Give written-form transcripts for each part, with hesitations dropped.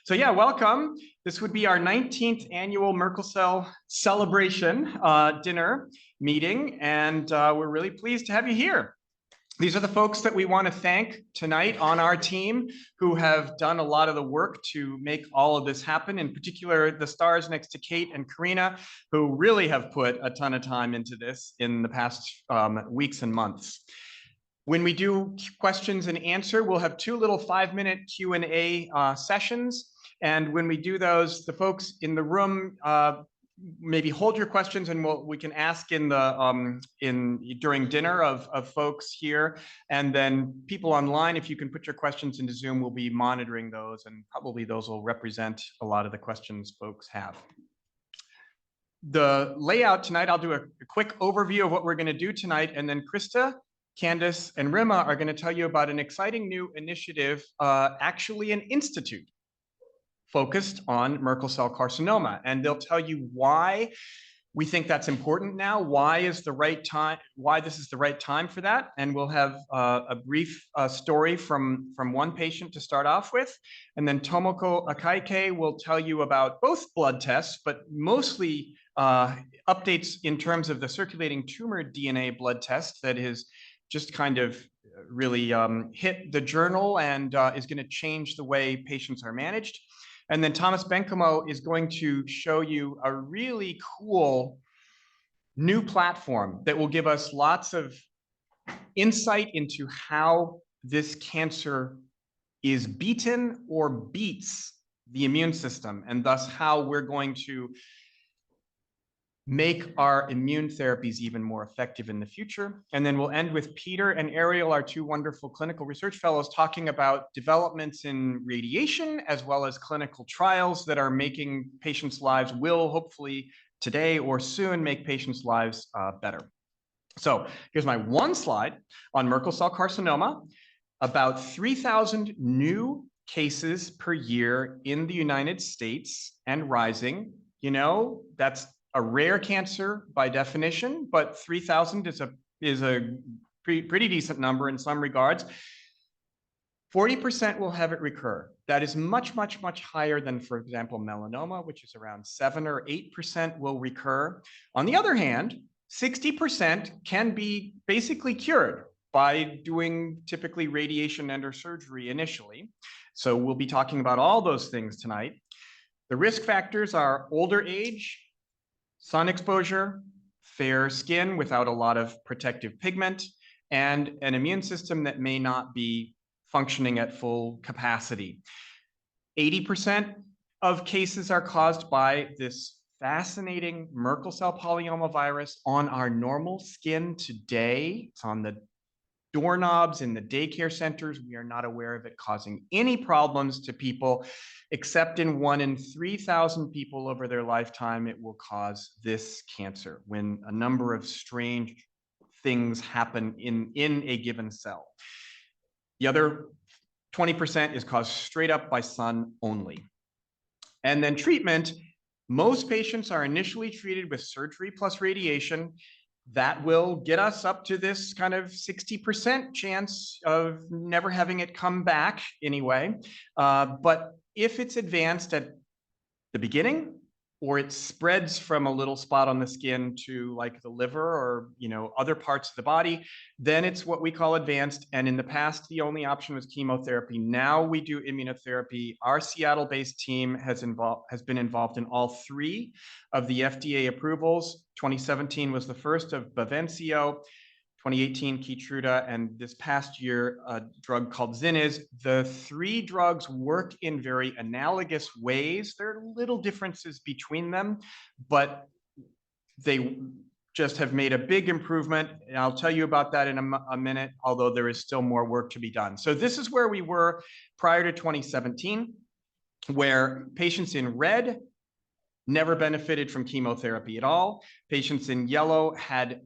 So yeah, welcome. This would be our 19th annual Merkel CELLebration dinner meeting, and we're really pleased to have you here. These are the folks that we want to thank tonight on our team who have done a lot of the work to make all of this happen, in particular the stars next to Kate and Karina, who really have put a ton of time into this in the past weeks and months. When we do questions and answer, we'll have two little 5-minute Q&A sessions. And when we do those, the folks in the room maybe hold your questions, and we can ask in the during dinner of folks here. And then people online, if you can put your questions into Zoom, we'll be monitoring those, and probably those will represent a lot of the questions folks have. The layout tonight, I'll do a quick overview of what we're going to do tonight, and then Krista, Candace, and Rima are going to tell you about an exciting new initiative, actually an institute focused on Merkel cell carcinoma. And they'll tell you why we think that's important now, why is the right time, why this is the right time for that. And we'll have a brief story from one patient to start off with. And then Tomoko Akaike will tell you about both blood tests, but mostly updates in terms of the circulating tumor DNA blood test that is just kind of really hit the journal and is going to change the way patients are managed. And then Thomas Benkomo is going to show you a really cool new platform that will give us lots of insight into how this cancer is beaten or beats the immune system, and thus how we're going to make our immune therapies even more effective in the future. And then we'll end with Peter and Ariel, our two wonderful clinical research fellows, talking about developments in radiation as well as clinical trials that are making patients' lives, will hopefully today or soon make patients' lives better. So here's my one slide on Merkel cell carcinoma. About 3,000 new cases per year in the United States and rising. You know, that's a rare cancer by definition, but 3,000 is a pretty decent number in some regards. 40% will have it recur. That is much, much, much higher than, for example, melanoma, which is around 7 or 8% will recur. On the other hand, 60% can be basically cured by doing typically radiation and/or surgery initially. So we'll be talking about all those things tonight. The risk factors are older age, sun exposure, fair skin without a lot of protective pigment, and an immune system that may not be functioning at full capacity. 80% of cases are caused by this fascinating Merkel cell polyomavirus on our normal skin today. It's on the doorknobs in the daycare centers. We are not aware of it causing any problems to people, except in 1 in 3,000 people over their lifetime, it will cause this cancer when a number of strange things happen in a given cell. The other 20% is caused straight up by sun only. And then treatment, most patients are initially treated with surgery plus radiation. That will get us up to this kind of 60% chance of never having it come back anyway. But if it's advanced at the beginning, or it spreads from a little spot on the skin to like the liver or other parts of the body, then it's what we call advanced. And in the past, the only option was chemotherapy. Now we do immunotherapy. Our Seattle-based team has been involved in all 3 of the FDA approvals. 2017 was the first of Bavencio, 2018 Keytruda, and this past year a drug called Zinniz. The 3 drugs work in very analogous ways. There are little differences between them, but they just have made a big improvement. And I'll tell you about that in a minute, although there is still more work to be done. So this is where we were prior to 2017, where patients in red never benefited from chemotherapy at all. Patients in yellow had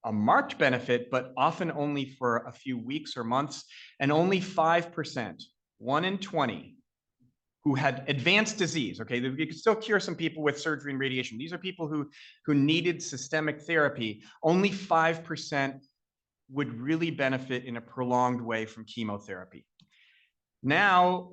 a marked benefit, but often only for a few weeks or months, and only 5%, 1 in 20, who had advanced disease. Okay, you could still cure some people with surgery and radiation. These are people who needed systemic therapy. Only 5% would really benefit in a prolonged way from chemotherapy. Now,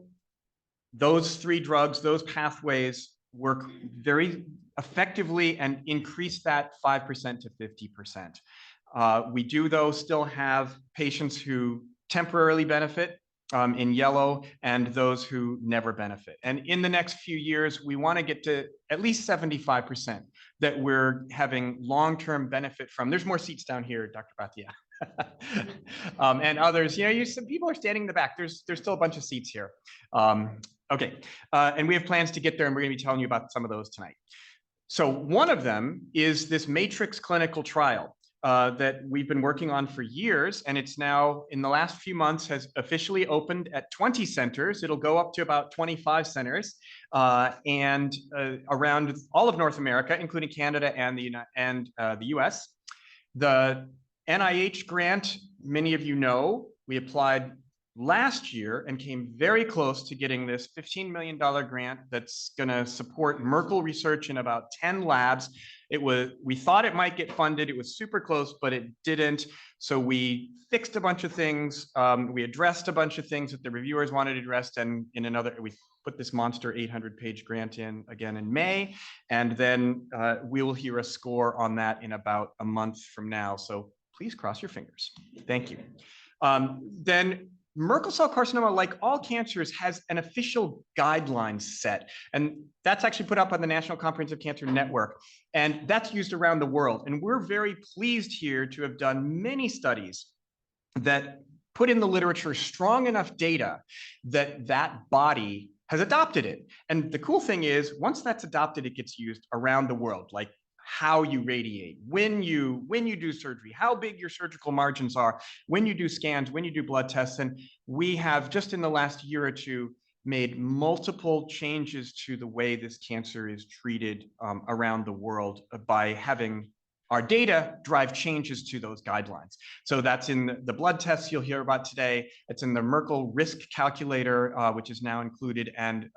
those three drugs, those pathways work very effectively and increase that 5% to 50%. We do, though, still have patients who temporarily benefit in yellow and those who never benefit. And in the next few years, we want to get to at least 75% that we're having long-term benefit from. There's more seats down here, Dr. Bhatia. And others, some people are standing in the back. There's still a bunch of seats here. Okay, and we have plans to get there, and we're going to be telling you about some of those tonight. So one of them is this Matrix clinical trial that we've been working on for years, and it's now, in the last few months, has officially opened at 20 centers. It'll go up to about 25 centers, and around all of North America, including Canada and the US. The NIH grant, many of you know, we applied last year and came very close to getting this $15 million grant that's going to support Merkel research in about 10 labs. We thought it might get funded. It was super close, but it didn't. So we fixed a bunch of things. We addressed a bunch of things that the reviewers wanted addressed, and we put this monster 800-page grant in again in May, and then we will hear a score on that in about a month from now. So please cross your fingers. Thank you. Then Merkel cell carcinoma, like all cancers, has an official guidelines set, and that's actually put up on the National Comprehensive Cancer Network, and that's used around the world. And we're very pleased here to have done many studies that put in the literature strong enough data that that body has adopted it. And the cool thing is, once that's adopted, it gets used around the world, like how you radiate, when you do surgery, how big your surgical margins are, when you do scans, when you do blood tests. And we have, just in the last year or two, made multiple changes to the way this cancer is treated around the world by having our data drive changes to those guidelines. So that's in the blood tests you'll hear about today. It's in the Merkel risk calculator, which is now included, and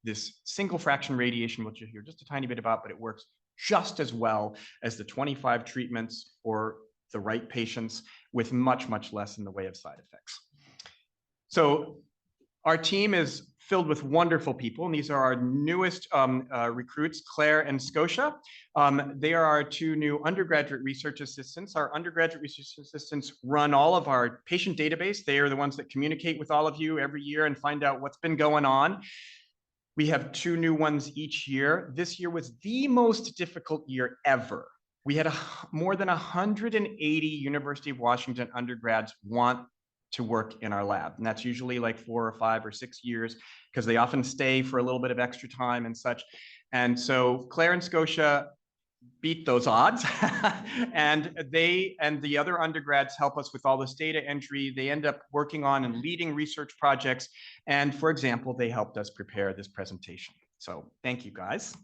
this single fraction radiation, which you'll hear just a tiny bit about, but it works just as well as the 25 treatments for the right patients with much, much less in the way of side effects. So our team is filled with wonderful people, and these are our newest recruits, Claire and Scotia. They are our two new undergraduate research assistants. Our undergraduate research assistants run all of our patient database. They are the ones that communicate with all of you every year and find out what's been going on. We have two new ones each year. This year was the most difficult year ever. We had more than 180 University of Washington undergrads want to work in our lab. And that's usually like 4 or 5 or 6 years, because they often stay for a little bit of extra time and such. And so Claire and Scotia beat those odds. And they and the other undergrads help us with all this data entry. They end up working on and leading research projects. And for example, they helped us prepare this presentation. So thank you, guys.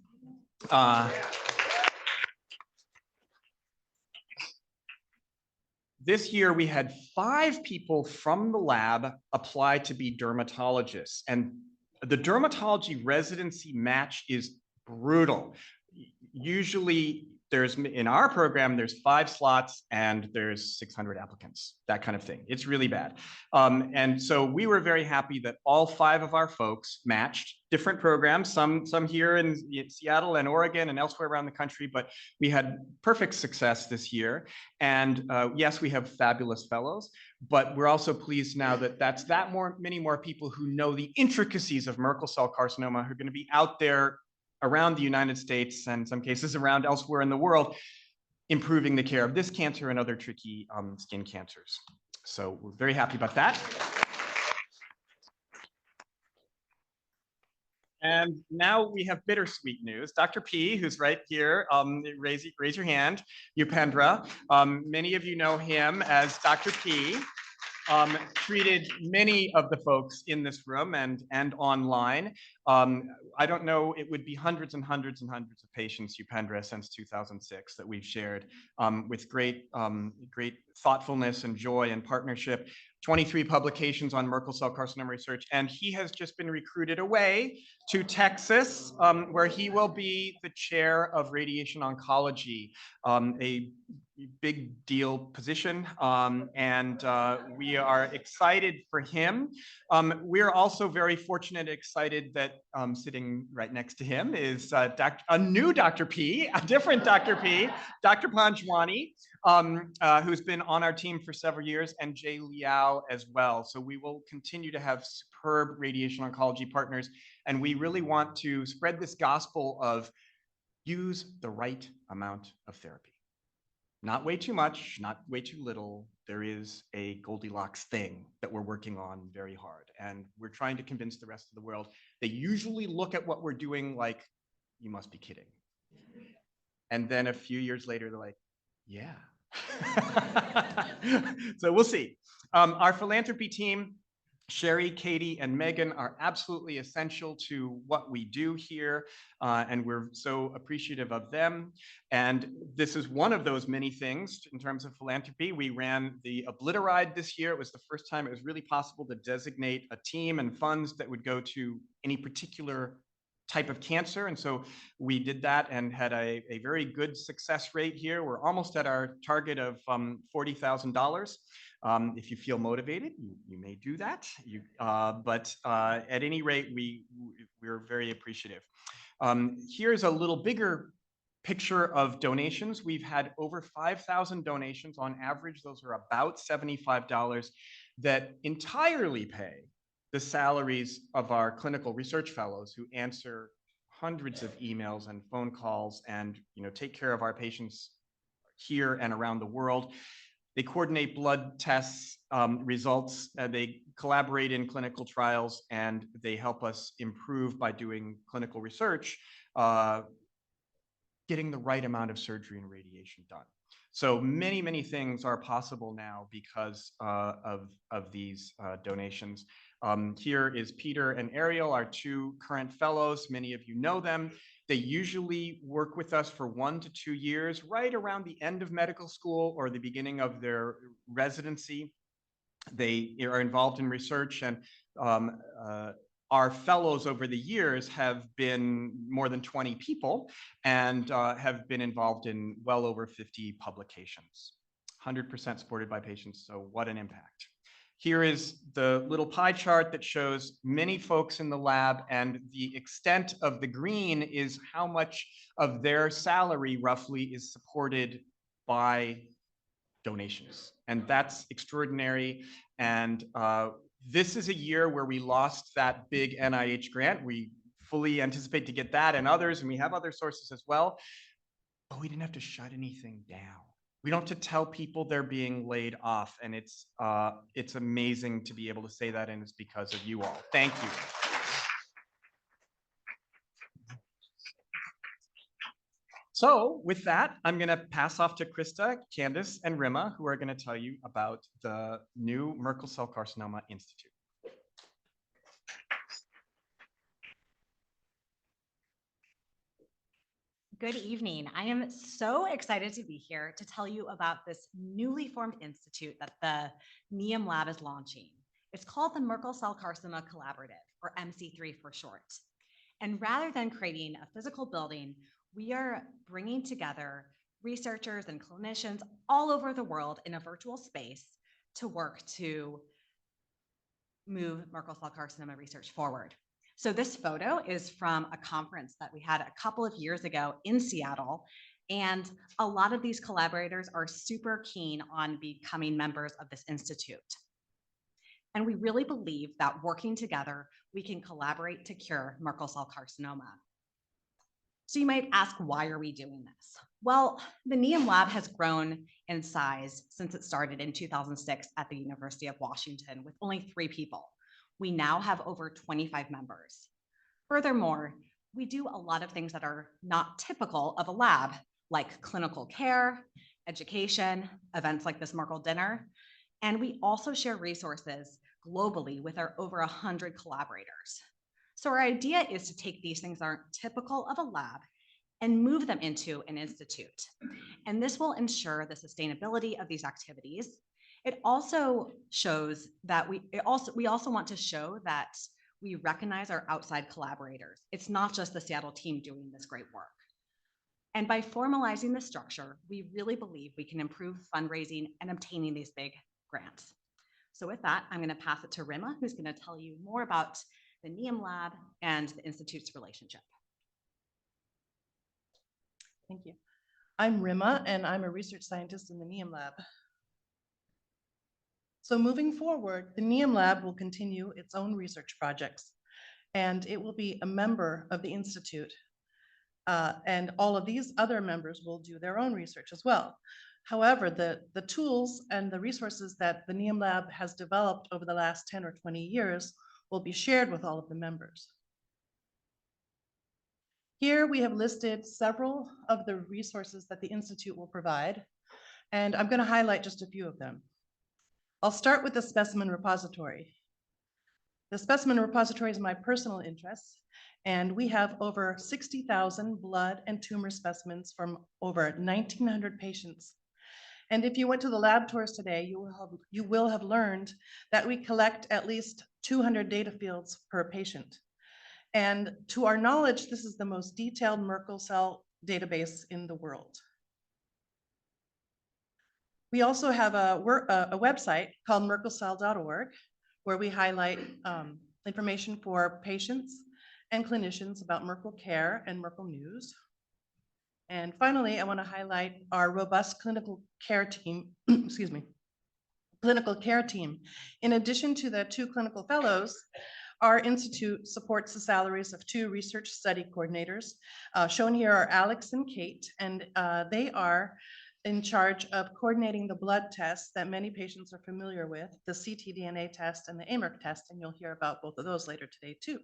This year, we had 5 people from the lab apply to be dermatologists. And the dermatology residency match is brutal. Usually, in our program, there's 5 slots and there's 600 applicants, that kind of thing. It's really bad. And so we were very happy that all 5 of our folks matched different programs, some here in Seattle and Oregon and elsewhere around the country, but we had perfect success this year. And yes, we have fabulous fellows, but we're also pleased now that many more people who know the intricacies of Merkel cell carcinoma who are going to be out there around the United States and in some cases around elsewhere in the world, improving the care of this cancer and other tricky skin cancers. So we're very happy about that. And now we have bittersweet news. Dr. P, who's right here, raise your hand, Upendra. Many of you know him as Dr. P. Treated many of the folks in this room and online. I don't know, it would be hundreds and hundreds and hundreds of patients, Upendra, since 2006 that we've shared with great thoughtfulness and joy and partnership. 23 publications on Merkel cell carcinoma research, and he has just been recruited away to Texas, where he will be the chair of radiation oncology, a big deal position, and we are excited for him. We're also very fortunate and excited that sitting right next to him is a new Dr. P, a different Dr. P, Dr. Panjwani, who's been on our team for several years, and Jay Liao as well. So we will continue to have superb radiation oncology partners, and we really want to spread this gospel of use the right amount of therapy. Not way too much, not way too little. There is a Goldilocks thing that we're working on very hard, and we're trying to convince the rest of the world. They usually look at what we're doing like, you must be kidding. And then a few years later, they're like, yeah. So we'll see. Our philanthropy team, Sherry, Katie, and Megan, are absolutely essential to what we do here, and we're so appreciative of them. And this is one of those many things in terms of philanthropy. We ran the Obliteride this year. It was the first time it was really possible to designate a team and funds that would go to any particular type of cancer. And so we did that and had a very good success rate here. We're almost at our target of $40,000. If you feel motivated, you may do that. But at any rate, we're very appreciative. Here's a little bigger picture of donations. We've had over 5,000 donations on average. Those are about $75 that entirely pay the salaries of our clinical research fellows who answer hundreds of emails and phone calls and take care of our patients here and around the world. They coordinate blood tests results, they collaborate in clinical trials, and they help us improve by doing clinical research, getting the right amount of surgery and radiation done. So many, many things are possible now because of these donations. Here is Peter and Ariel, our two current fellows. Many of you know them. They usually work with us for 1 to 2 years, right around the end of medical school or the beginning of their residency. They are involved in research, and our fellows over the years have been more than 20 people and have been involved in well over 50 publications, 100% supported by patients. So what an impact. Here is the little pie chart that shows many folks in the lab, and the extent of the green is how much of their salary roughly is supported by donations. And that's extraordinary. And this is a year where we lost that big NIH grant. We fully anticipate to get that and others, and we have other sources as well, but we didn't have to shut anything down. We don't have to tell people they're being laid off, and it's amazing to be able to say that, and it's because of you all. Thank you. So with that, I'm going to pass off to Krista, Candace, and Rima, who are going to tell you about the new Merkel Cell Carcinoma Institute. Good evening. I am so excited to be here to tell you about this newly formed institute that the Nghiem lab is launching. It's called the Merkel Cell Carcinoma Collaborative, or MC3 for short. And rather than creating a physical building, we are bringing together researchers and clinicians all over the world in a virtual space to work to move Merkel cell carcinoma research forward. So this photo is from a conference that we had a couple of years ago in Seattle, and a lot of these collaborators are super keen on becoming members of this institute. And we really believe that working together, we can collaborate to cure Merkel cell carcinoma. So you might ask, why are we doing this? Well, the Nghiem lab has grown in size since it started in 2006 at the University of Washington with only 3 people. We now have over 25 members. Furthermore, we do a lot of things that are not typical of a lab, like clinical care, education, events like this Merkel dinner, and we also share resources globally with our over 100 collaborators. So our idea is to take these things that aren't typical of a lab and move them into an institute. And this will ensure the sustainability of these activities. It also shows that we also want to show that we recognize our outside collaborators. It's not just the Seattle team doing this great work. And by formalizing the structure, we really believe we can improve fundraising and obtaining these big grants. So with that, I'm going to pass it to Rima, who's going to tell you more about the Nghiem Lab and the Institute's relationship. Thank you. I'm Rima, and I'm a research scientist in the Nghiem Lab. So moving forward, the Nghiem Lab will continue its own research projects, and it will be a member of the Institute. And all of these other members will do their own research as well. However, the tools and the resources that the Nghiem Lab has developed over the last 10 or 20 years will be shared with all of the members. Here we have listed several of the resources that the Institute will provide, and I'm going to highlight just a few of them. I'll start with the specimen repository. The specimen repository is my personal interest, and we have over 60,000 blood and tumor specimens from over 1,900 patients. And if you went to the lab tours today, you will have learned that we collect at least 200 data fields per patient. And to our knowledge, this is the most detailed Merkel cell database in the world. We also have a website called merkelcell.org, where we highlight information for patients and clinicians about Merkel care and Merkel news. And finally, I want to highlight our robust clinical care team, excuse me, clinical care team. In addition to the 2 clinical fellows, our institute supports the salaries of 2 research study coordinators. Shown here are Alex and Kate, and they are in charge of coordinating the blood tests that many patients are familiar with, the ctDNA test and the AMERC test, and you'll hear about both of those later today too.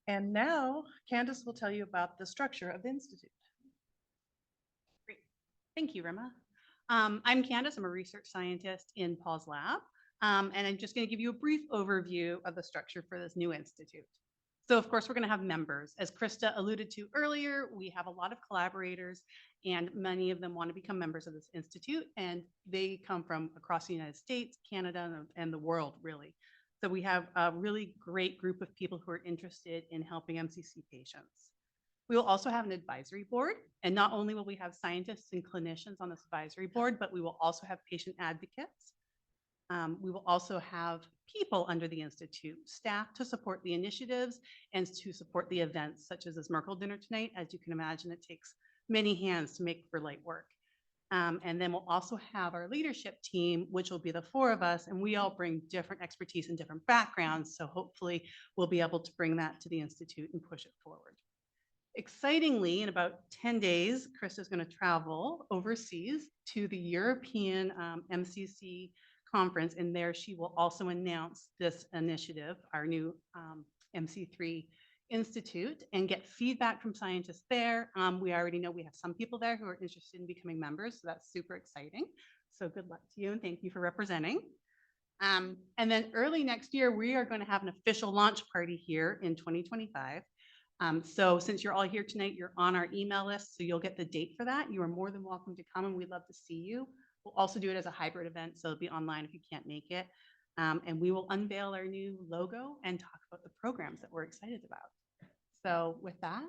And now Candace will tell you about the structure of the Institute. Great. Thank you, Rima. I'm Candace. I'm a research scientist in Paul's lab, and I'm just going to give you a brief overview of the structure for this new institute. So of course, we're going to have members. As Krista alluded to earlier, we have a lot of collaborators, and many of them want to become members of this institute, and they come from across the United States, Canada, and the world, really. So we have a really great group of people who are interested in helping MCC patients. We will also have an advisory board, and not only will we have scientists and clinicians on this advisory board, but we will also have patient advocates. We will also have people under the Institute, staff to support the initiatives and to support the events, such as this Merkel dinner tonight. As you can imagine, it takes many hands to make for light work. And then we'll also have our leadership team, which will be the 4 of us, and we all bring different expertise and different backgrounds. So hopefully we'll be able to bring that to the Institute and push it forward. Excitingly, in about 10 days, Krista is going to travel overseas to the European MCC conference, and there she will also announce this initiative, our new MC3 Institute, and get feedback from scientists there. We already know we have some people there who are interested in becoming members, so that's super exciting. So good luck to you, and thank you for representing. And then early next year, we are going to have an official launch party here in 2025. So since you're all here tonight, you're on our email list, so you'll get the date for that. You are more than welcome to come, and we'd love to see you. We'll also do it as a hybrid event, so it'll be online if you can't make it. And we will unveil our new logo and talk about the programs that we're excited about. So with that,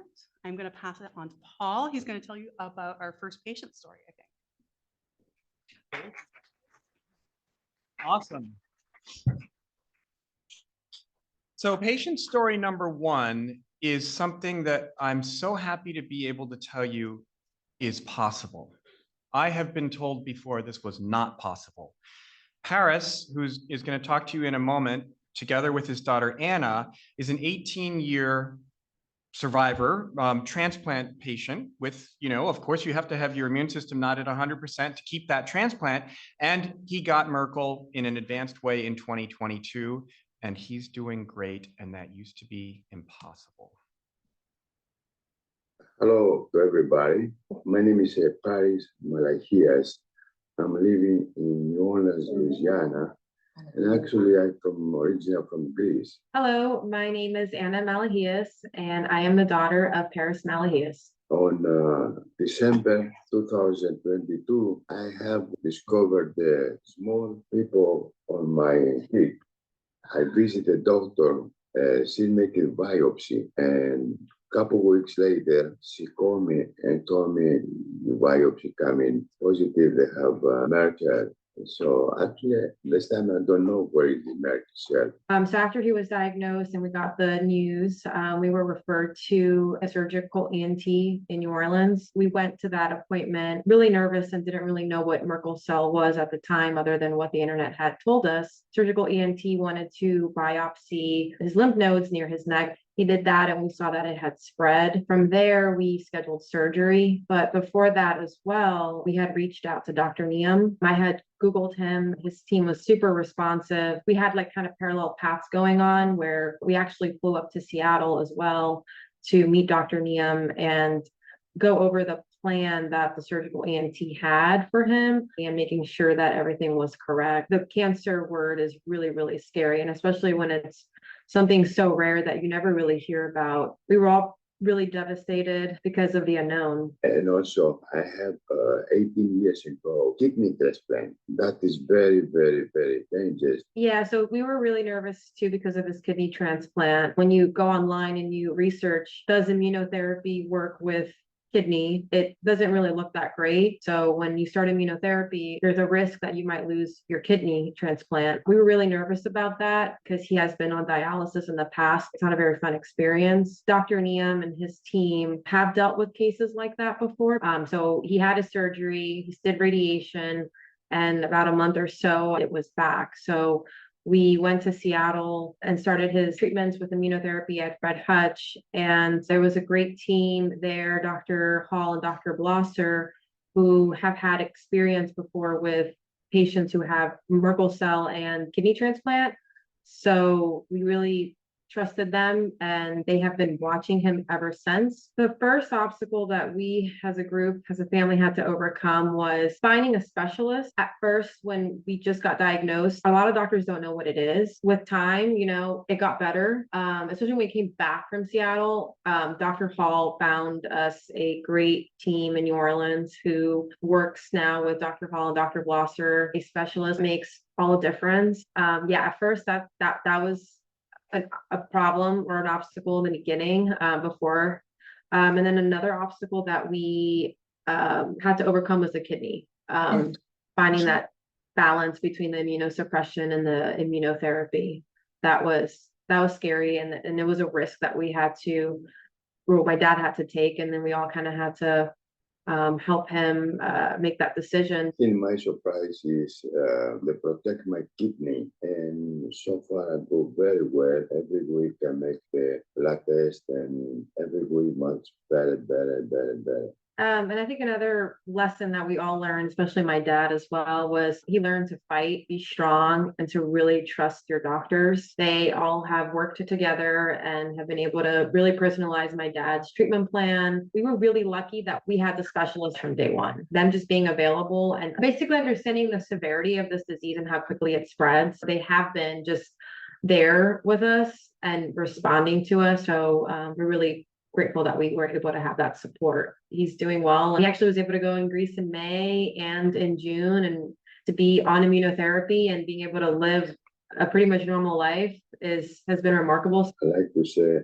I'm going to pass it on to Paul. He's going to tell you about our first patient story, I think. Awesome. So patient story number 1 is something that I'm so happy to be able to tell you is possible. I have been told before this was not possible. Paris, who is going to talk to you in a moment, together with his daughter Anna, is an 18-year survivor, transplant patient with, of course, you have to have your immune system not at 100% to keep that transplant. And he got Merkel in an advanced way in 2022, and he's doing great. And that used to be impossible. Hello to everybody. My name is Paris Malachias. I'm living in New Orleans, Louisiana, And actually, I'm original from Greece. Hello, my name is Anna Malahias, and I am the daughter of Paris Malahias. On December 2022, I have discovered the small people on my hip. I visited doctor, she make a biopsy, and couple weeks later, she called me and told me the biopsy coming positive. They have Merkel. So actually, this time I don't know where is the Merkel cell. So after he was diagnosed and we got the news, we were referred to a surgical ENT in New Orleans. We went to that appointment really nervous and didn't really know what Merkel cell was at the time, other than what the internet had told us. Surgical ENT wanted to biopsy his lymph nodes near his neck. He did that and we saw that it had spread. From there, we scheduled surgery. But before that as well, we had reached out to Dr. Nghiem. I had Googled him. His team was super responsive. We had like kind of parallel paths going on where we actually flew up to Seattle as well to meet Dr. Nghiem and go over the plan that the surgical ENT had for him and making sure that everything was correct. The cancer word is really, really scary. And especially when it's something so rare that you never really hear about. We were all really devastated because of the unknown. And also, I have 18 years ago kidney transplant. That is very, very, very dangerous. Yeah, so we were really nervous too because of his kidney transplant. When you go online and you research, does immunotherapy work with kidney? It doesn't really look that great. So when you start immunotherapy, there's a risk that you might lose your kidney transplant. We were really nervous about that because he has been on dialysis in the past. It's not a very fun experience. Dr. Nghiem and his team have dealt with cases like that before. So he had a surgery, he did radiation, and about a month or so, it was back. So we went to Seattle and started his treatments with immunotherapy at Fred Hutch. And there was a great team there, Dr. Hall and Dr. Blosser, who have had experience before with patients who have Merkel cell and kidney transplant. So we really trusted them and they have been watching him ever since. The first obstacle that we as a group, as a family, had to overcome was finding a specialist. At first, when we just got diagnosed, a lot of doctors don't know what it is. With time, it got better. Especially when we came back from Seattle, Dr. Hall found us a great team in New Orleans who works now with Dr. Hall and Dr. Blosser. A specialist makes all the difference. At first that was a problem or an obstacle in the beginning before. And then another obstacle that we had to overcome was the kidney. Finding that balance between the immunosuppression and the immunotherapy. That was scary. And it was a risk that my dad had to take. And then we all kind of had to help him make that decision. In my surprise is they protect my kidney, and so far I go very well. Every week I make the blood test, and every week much better. And I think another lesson that we all learned, especially my dad as well, was he learned to fight, be strong, and to really trust your doctors. They all have worked together and have been able to really personalize my dad's treatment plan. We were really lucky that we had the specialists from day one, them just being available and basically understanding the severity of this disease and how quickly it spreads. They have been just there with us and responding to us. So we're really grateful that we were able to have that support. He's doing well. He actually was able to go in Greece in May and in June, and to be on immunotherapy and being able to live a pretty much normal life has been remarkable. I like to say,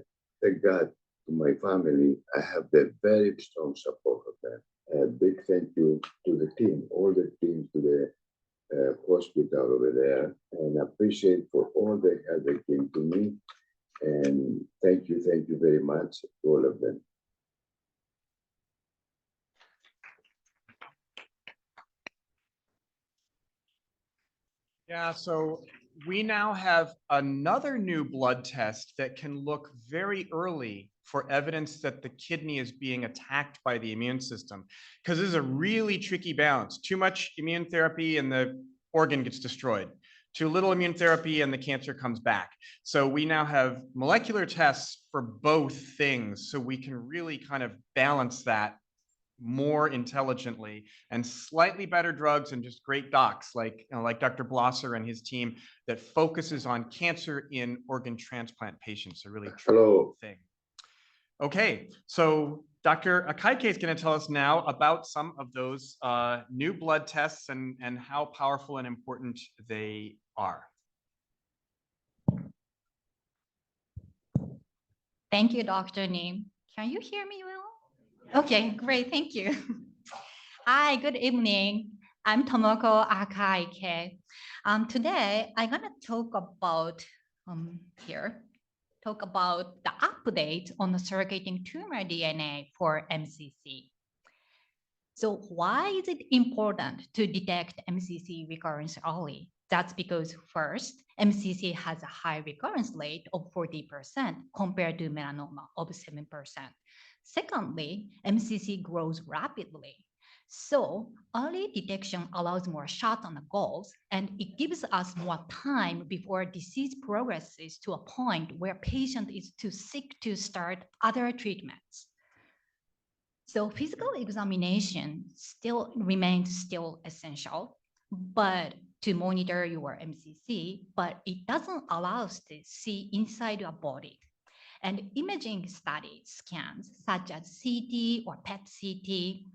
thank God to my family. I have the very strong support of them. A big thank you to the team, all the teams, to the hospital over there, and appreciate for all the help they came to me. And thank you very much to all of them. Yeah, so we now have another new blood test that can look very early for evidence that the kidney is being attacked by the immune system, because this is a really tricky balance. Too much immune therapy and the organ gets destroyed. Too little immune therapy and the cancer comes back. So we now have molecular tests for both things, so we can really kind of balance that more intelligently, and slightly better drugs and just great docs like, like Dr. Blosser and his team that focuses on cancer in organ transplant patients are really a Hello. thing. Okay, so Dr. Akaike is going to tell us now about some of those new blood tests and how powerful and important they are. Thank you, Dr. Nghiem. Can you hear me well? Okay, great, thank you. Hi, good evening. I'm Tomoko Akaike. Today, I'm gonna talk about the update on the circulating tumor DNA for MCC. So why is it important to detect MCC recurrence early? That's because first, MCC has a high recurrence rate of 40% compared to melanoma of 7%. Secondly, MCC grows rapidly. So early detection allows more shot on the goals, and it gives us more time before disease progresses to a point where patient is too sick to start other treatments. So physical examination still remains essential, but to monitor your MCC, but it doesn't allow us to see inside your body. And imaging study scans such as CT or PET-CT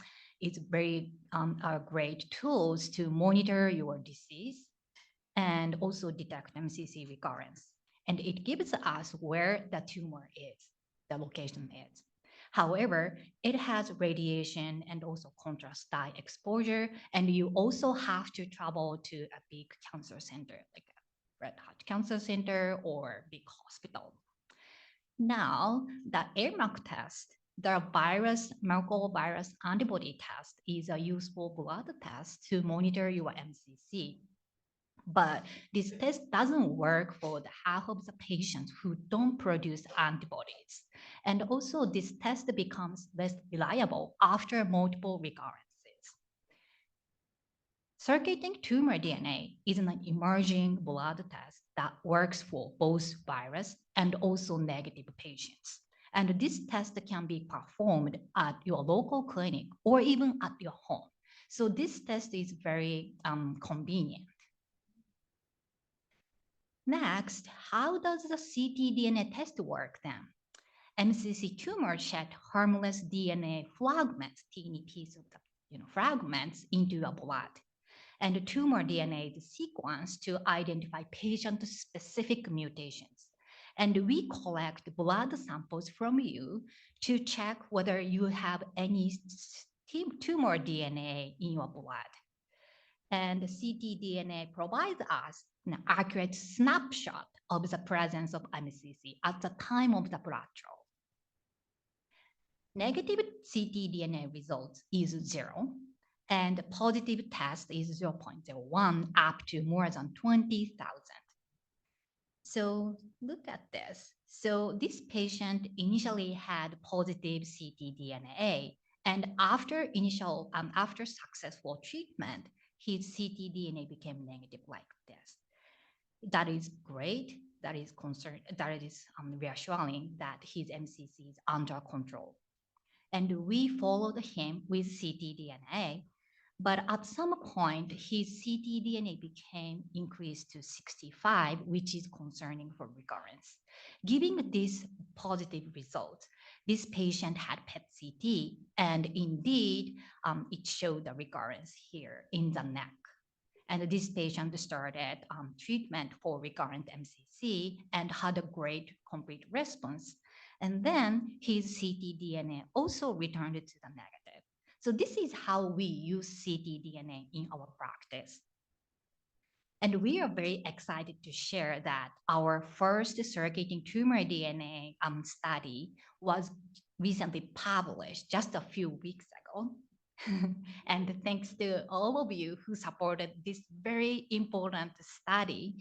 is very are great tools to monitor your disease and also detect MCC recurrence. And it gives us where the tumor is, the location is. However, it has radiation and also contrast dye exposure, and you also have to travel to a big cancer center, like a Red Heart Cancer Center or big hospital. Now, the AIRMAC test, the Merkel virus antibody test, is a useful blood test to monitor your MCC. But this test doesn't work for the half of the patients who don't produce antibodies. And also this test becomes less reliable after multiple recurrences. Circulating tumor DNA is an emerging blood test that works for both virus and also negative patients. And this test can be performed at your local clinic or even at your home. So this test is very convenient. Next, how does the ctDNA test work then? MCC tumors shed harmless DNA fragments, teeny pieces of the fragments into your blood. And the tumor DNA is sequenced to identify patient-specific mutations. And we collect blood samples from you to check whether you have any tumor DNA in your blood. And the ctDNA provides us an accurate snapshot of the presence of MCC at the time of the blood draw. Negative ctDNA results is 0, and positive test is 0.01 up to more than 20,000. So look at this. So this patient initially had positive ctDNA, and after successful treatment, his ctDNA became negative like this. That is great. That is reassuring that his MCC is under control. And we followed him with ctDNA, but at some point, his ctDNA became increased to 65, which is concerning for recurrence. Given this positive result, this patient had PET-CT, and indeed, it showed the recurrence here in the neck. And this patient started treatment for recurrent MCC and had a great complete response. And then his ctDNA also returned to the negative. So this is how we use ctDNA in our practice. And we are very excited to share that our first circulating tumor DNA study was recently published just a few weeks ago. And thanks to all of you who supported this very important study,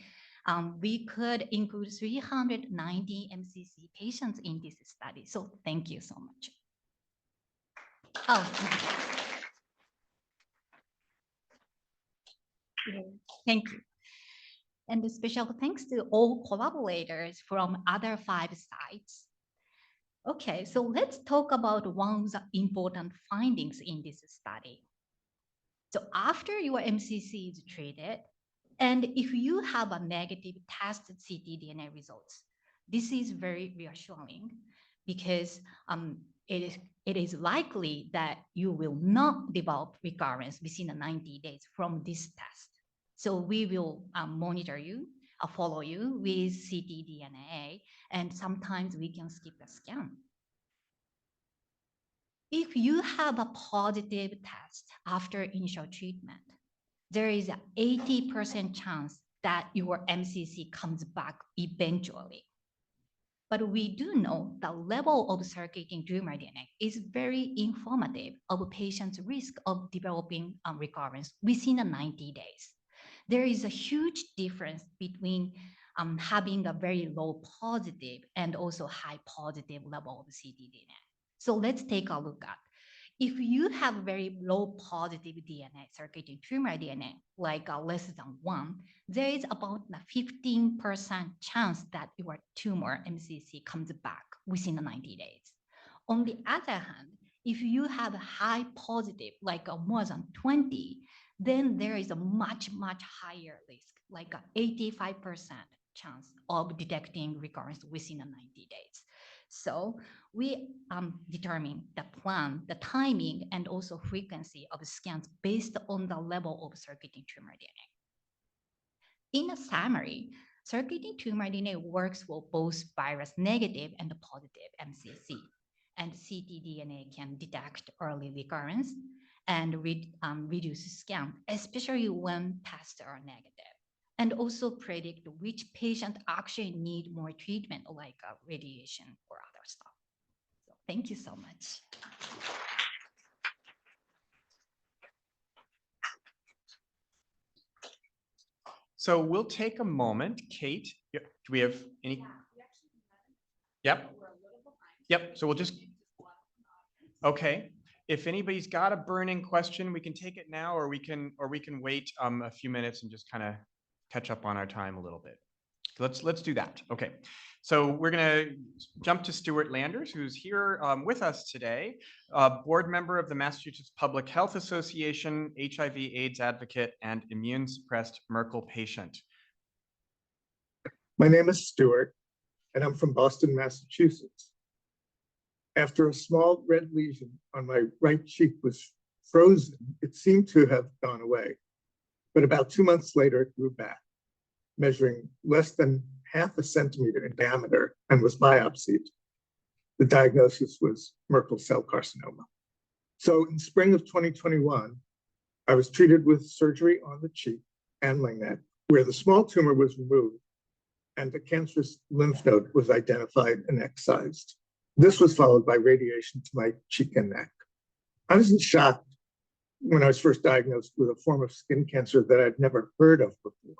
we could include 390 MCC patients in this study. So thank you so much. Oh, thank you. And a special thanks to all collaborators from other 5 sites. Okay, so let's talk about one of the important findings in this study. So after your MCC is treated, and if you have a negative tested ctDNA results, this is very reassuring because it is likely that you will not develop recurrence within 90 days from this test. So we will monitor you, follow you with ctDNA, and sometimes we can skip a scan. If you have a positive test after initial treatment, there is an 80% chance that your MCC comes back eventually. But we do know the level of circulating tumor DNA is very informative of a patient's risk of developing recurrence within 90 days. There is a huge difference between having a very low positive and also high positive level of ctDNA. So let's take a look at. If you have very low positive DNA, circulating tumor DNA, like less than 1, there is about a 15% chance that your tumor MCC comes back within 90 days. On the other hand, if you have a high positive, like more than 20, then there is a much, much higher risk, like 85% chance of detecting recurrence within 90 days. So we determine the plan, the timing, and also frequency of scans based on the level of circulating tumor DNA. In a summary, circulating tumor DNA works for both virus negative and positive MCC, and ctDNA can detect early recurrence and reduce scan, especially when tests are negative, and also predict which patient actually need more treatment like radiation or other stuff. So thank you so much. So we'll take a moment. Kate, do we have any? Yep. Yep, so we'll just, okay. If anybody's got a burning question, we can take it now, or we can wait a few minutes and just kind of catch up on our time a little bit. Let's do that. Okay, so we're gonna jump to Stuart Landers, who's here with us today, board member of the Massachusetts Public Health Association, HIV/AIDS advocate, and immune suppressed Merkel patient. My name is Stuart, and I'm from Boston, Massachusetts. After a small red lesion on my right cheek was frozen, it seemed to have gone away. But about 2 months later, it grew back, measuring less than half a centimeter in diameter, and was biopsied. The diagnosis was Merkel cell carcinoma. So in spring of 2021, I was treated with surgery on the cheek and my neck, where the small tumor was removed and the cancerous lymph node was identified and excised. This was followed by radiation to my cheek and neck. I was in shock when I was first diagnosed with a form of skin cancer that I'd never heard of before,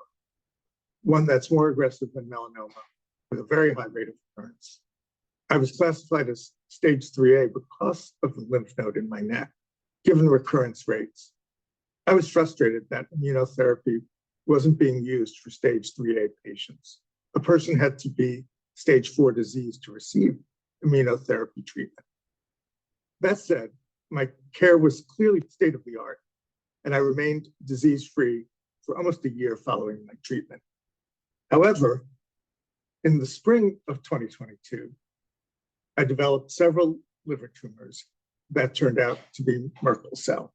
one that's more aggressive than melanoma, with a very high rate of recurrence. I was classified as stage 3A because of the lymph node in my neck, given recurrence rates. I was frustrated that immunotherapy wasn't being used for stage 3A patients. A person had to be stage 4 disease to receive immunotherapy treatment. That said, my care was clearly state of the art, and I remained disease-free for almost a year following my treatment. However, in the spring of 2022, I developed several liver tumors that turned out to be Merkel cell.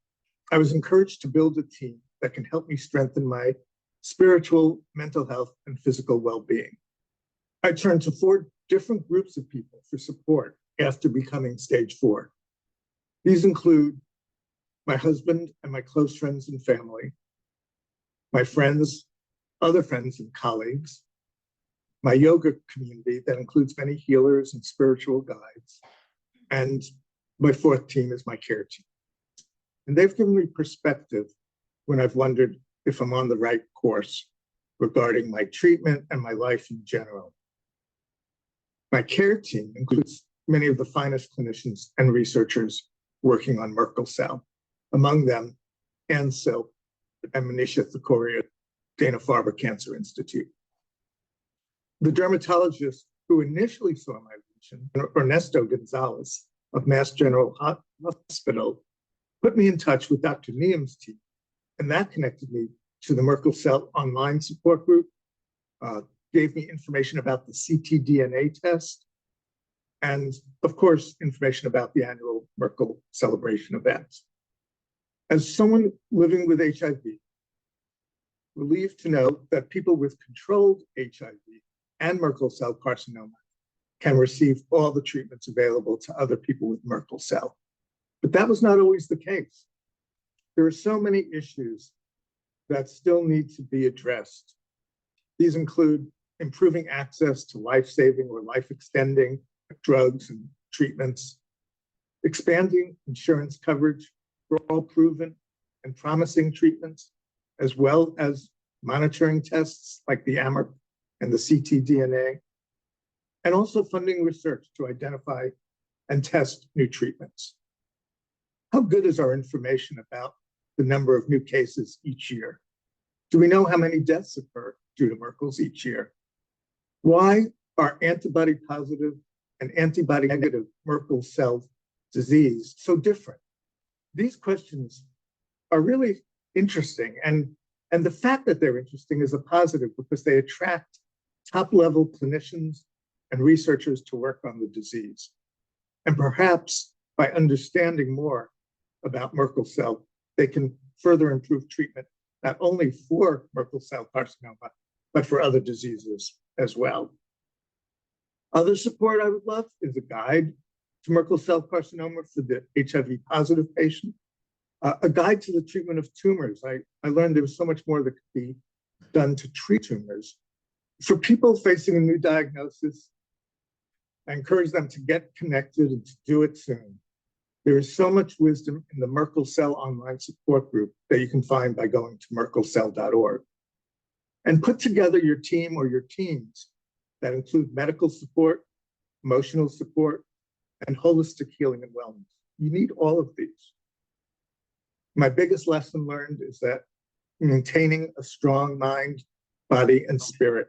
I was encouraged to build a team that can help me strengthen my spiritual, mental health, and physical well-being. I turned to 4 different groups of people for support after becoming stage 4. These include my husband and my close friends and family, my friends, other friends and colleagues, my yoga community that includes many healers and spiritual guides, and my 4th team is my care team. And they've given me perspective when I've wondered if I'm on the right course regarding my treatment and my life in general. My care team includes many of the finest clinicians and researchers working on Merkel cell, among them Ann Silk and Manisha Thakori at Dana-Farber Cancer Institute. The dermatologist who initially saw my Ernesto Gonzalez of Mass General Hospital put me in touch with Dr. Nghriem's team, and that connected me to the Merkel Cell online support group, gave me information about the ctDNA test, and of course, information about the annual Merkel CELLebration events. As someone living with HIV, relieved to know that people with controlled HIV and Merkel cell carcinoma can receive all the treatments available to other people with Merkel cell. But that was not always the case. There are so many issues that still need to be addressed. These include improving access to life-saving or life-extending drugs and treatments, expanding insurance coverage for all proven and promising treatments, as well as monitoring tests like the AMR and the ctDNA, and also funding research to identify and test new treatments. How good is our information about the number of new cases each year? Do we know how many deaths occur due to Merkel's each year? Why are antibody positive and antibody negative Merkel cell disease so different? These questions are really interesting, and the fact that they're interesting is a positive because they attract top-level clinicians and researchers to work on the disease. And perhaps by understanding more about Merkel cell, they can further improve treatment, not only for Merkel cell carcinoma, but for other diseases as well. Other support I would love is a guide to Merkel cell carcinoma for the HIV positive patient, a guide to the treatment of tumors. I learned there was so much more that could be done to treat tumors. For people facing a new diagnosis, I encourage them to get connected and to do it soon. There is so much wisdom in the Merkel Cell online support group that you can find by going to merkelcell.org. And put together your team or your teams that include medical support, emotional support, and holistic healing and wellness. You need all of these. My biggest lesson learned is that maintaining a strong mind, body, and spirit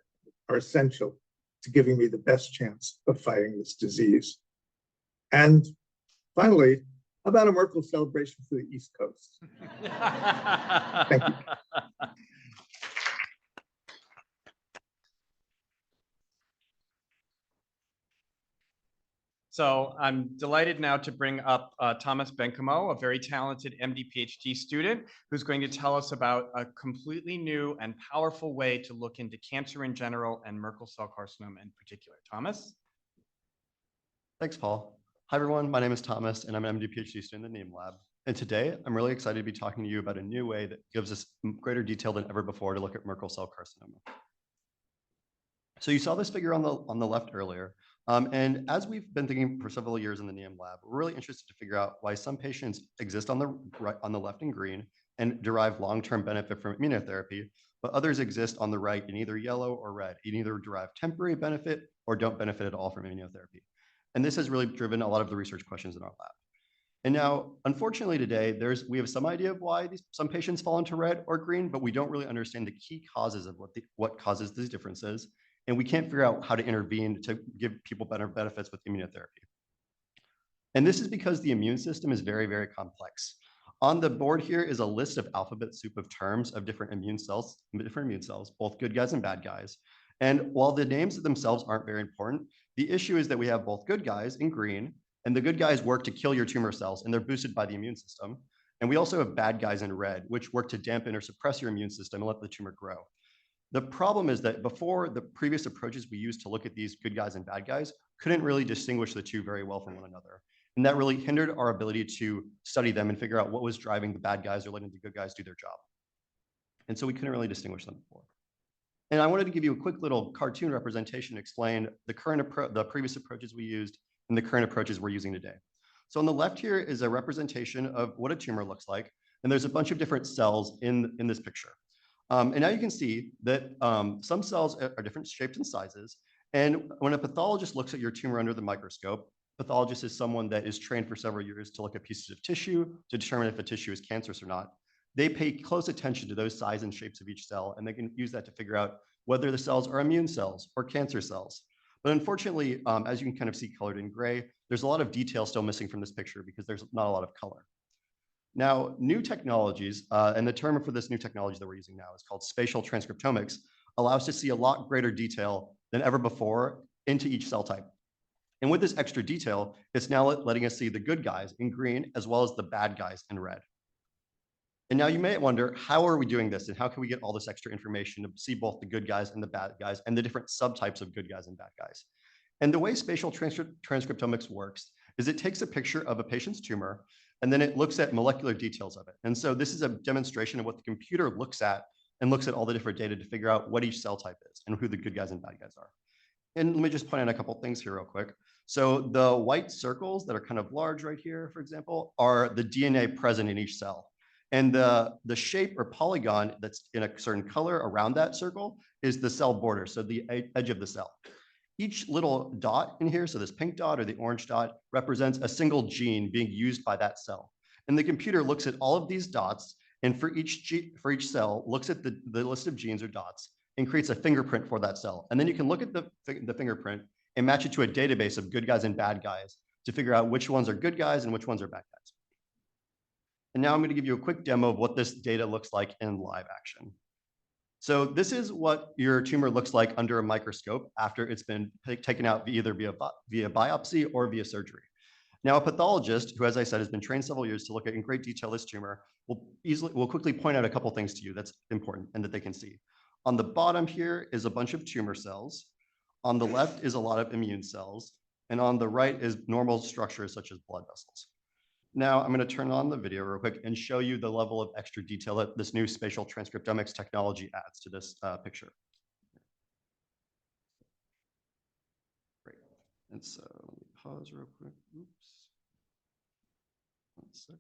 are essential to giving me the best chance of fighting this disease. And finally, how about a Merkel celebration for the East Coast? Thank you. So I'm delighted now to bring up Thomas Bencomo, a very talented MD PhD student who's going to tell us about a completely new and powerful way to look into cancer in general and Merkel cell carcinoma in particular. Thomas? Thanks, Paul. Hi, everyone. My name is Thomas, and I'm an MD PhD student in the Nghiem lab. And today, I'm really excited to be talking to you about a new way that gives us greater detail than ever before to look at Merkel cell carcinoma. So you saw this figure on the left earlier. And as we've been thinking for several years in the Nghiem lab, we're really interested to figure out why some patients exist on the right, on the left in green, and derive long-term benefit from immunotherapy, but others exist on the right in either yellow or red, and either derive temporary benefit or don't benefit at all from immunotherapy. And this has really driven a lot of the research questions in our lab. And now, unfortunately today, we have some idea of why some patients fall into red or green, but we don't really understand the key causes of what causes these differences. And we can't figure out how to intervene to give people better benefits with immunotherapy. And this is because the immune system is very, very complex. On the board here is a list of alphabet soup of terms of different immune cells, both good guys and bad guys. And while the names themselves aren't very important, the issue is that we have both good guys in green, and the good guys work to kill your tumor cells, and they're boosted by the immune system. And we also have bad guys in red, which work to dampen or suppress your immune system and let the tumor grow. The problem is that before, the previous approaches we used to look at these good guys and bad guys couldn't really distinguish the two very well from one another. And that really hindered our ability to study them and figure out what was driving the bad guys or letting the good guys do their job. And so we couldn't really distinguish them before. And I wanted to give you a quick little cartoon representation to explain the previous approaches we used and the current approaches we're using today. So on the left here is a representation of what a tumor looks like. And there's a bunch of different cells in this picture. And now you can see that some cells are different shapes and sizes. And when a pathologist looks at your tumor under the microscope, pathologist is someone that is trained for several years to look at pieces of tissue to determine if a tissue is cancerous or not. They pay close attention to those size and shapes of each cell, and they can use that to figure out whether the cells are immune cells or cancer cells. But unfortunately, as you can kind of see colored in gray, there's a lot of detail still missing from this picture because there's not a lot of color. Now, new technologies, and the term for this new technology that we're using now is called spatial transcriptomics, allow us to see a lot greater detail than ever before into each cell type. And with this extra detail, it's now letting us see the good guys in green as well as the bad guys in red. And now you may wonder, how are we doing this and how can we get all this extra information to see both the good guys and the bad guys and the different subtypes of good guys and bad guys? And the way spatial transcriptomics works is it takes a picture of a patient's tumor and then it looks at molecular details of it. And so this is a demonstration of what the computer looks at and looks at all the different data to figure out what each cell type is and who the good guys and bad guys are. And let me just point out a couple things here real quick. So the white circles that are kind of large right here, for example, are the DNA present in each cell. And the shape or polygon that's in a certain color around that circle is the cell border, so the edge of the cell. Each little dot in here, so this pink dot or the orange dot, represents a single gene being used by that cell. And the computer looks at all of these dots, and for each cell, looks at the list of genes or dots and creates a fingerprint for that cell. And then you can look at the fingerprint and match it to a database of good guys and bad guys to figure out which ones are good guys and which ones are bad guys. And now I'm going to give you a quick demo of what this data looks like in live action. So this is what your tumor looks like under a microscope after it's been taken out either via biopsy or via surgery. Now, a pathologist who, as I said, has been trained several years to look at in great detail this tumor will quickly point out a couple things to you that's important and that they can see. On the bottom here is a bunch of tumor cells. On the left is a lot of immune cells. And on the right is normal structures such as blood vessels. Now I'm going to turn on the video real quick and show you the level of extra detail that this new spatial transcriptomics technology adds to this picture. Great. And so let me pause real quick. Oops. 1 sec.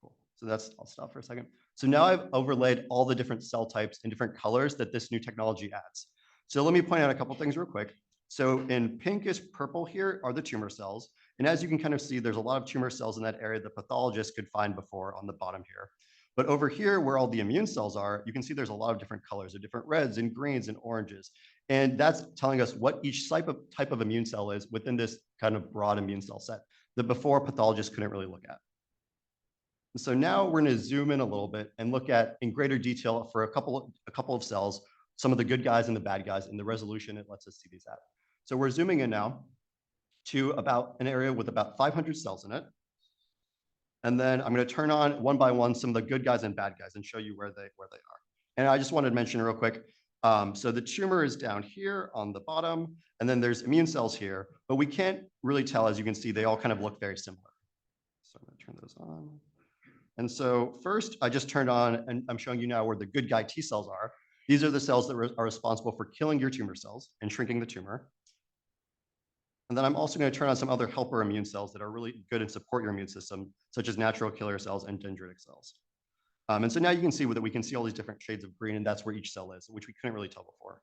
Cool. So I'll stop for a second. So now I've overlaid all the different cell types in different colors that this new technology adds. So let me point out a couple things real quick. So in pinkish purple here are the tumor cells. And as you can kind of see, there's a lot of tumor cells in that area the pathologist could find before on the bottom here. But over here where all the immune cells are, you can see there's a lot of different colors, of different reds and greens and oranges. And that's telling us what each type of immune cell is within this kind of broad immune cell set that before pathologists couldn't really look at. And so now we're going to zoom in a little bit and look at in greater detail for a couple of cells, some of the good guys and the bad guys and the resolution it lets us see these at. So we're zooming in now to about an area with about 500 cells in it. And then I'm going to turn on one by one some of the good guys and bad guys and show you where they are. And I just wanted to mention real quick, so the tumor is down here on the bottom, and then there's immune cells here, but we can't really tell, as you can see, they all kind of look very similar. So I'm going to turn those on. And so first, I just turned on, and I'm showing you now where the good guy T cells are. These are the cells that are responsible for killing your tumor cells and shrinking the tumor. And then I'm also going to turn on some other helper immune cells that are really good and support your immune system, such as natural killer cells and dendritic cells. And so now you can see that we can see all these different shades of green, and that's where each cell is, which we couldn't really tell before.